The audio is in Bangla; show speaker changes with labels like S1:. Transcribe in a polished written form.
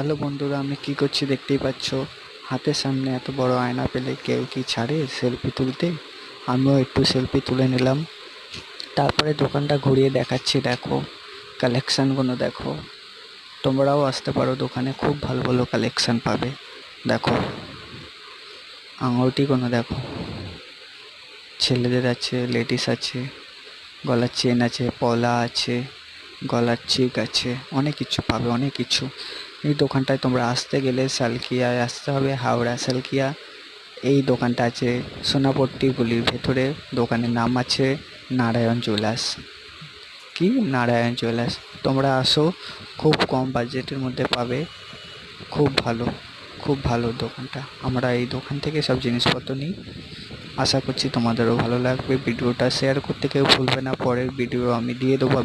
S1: হ্যালো বন্ধুরা, আমি কি করছি দেখতেই পাচ্ছ। হাতের সামনে এত বড় আয়না পেলে কেউ কি ছাড়ে সেলফি তুলতে? আমিও একটু সেলফি তুলে নিলাম। তারপরে দোকানটা ঘুরিয়ে দেখাচ্ছি, দেখো কালেকশানগুলো দেখো। তোমরাও আসতে পারো দোকানে, খুব ভালো ভালো কালেকশান পাবে। দেখো আঙুরটিগুলো দেখো, ছেলেদের আছে, লেডিস আছে, গলার চেন আছে, পলা আছে, গলার চিক আছে, অনেক কিছু পাবে, অনেক কিছু। এই দোকানটায় তোমরা আসতে গেলে সালকিয়ায় আসতে হবে, হাওড়া সালকিয়া। এই দোকানটা আছে সোনাপট্টি গলির ভেতরে। দোকানের নাম আছে নারায়ণ জুয়েলার্স। কি নারায়ণ জুয়েলার্স, তোমরা আসো, খুব কম বাজেটের মধ্যে পাবে। খুব ভালো, খুব ভালো দোকানটা। আমরা এই দোকান থেকে সব জিনিসপত্র নিই। আশা করছি তোমাদেরও ভালো লাগবে। ভিডিওটা শেয়ার করতে কেউ ভুলবে না, পরের ভিডিও আমি দিয়ে দেবো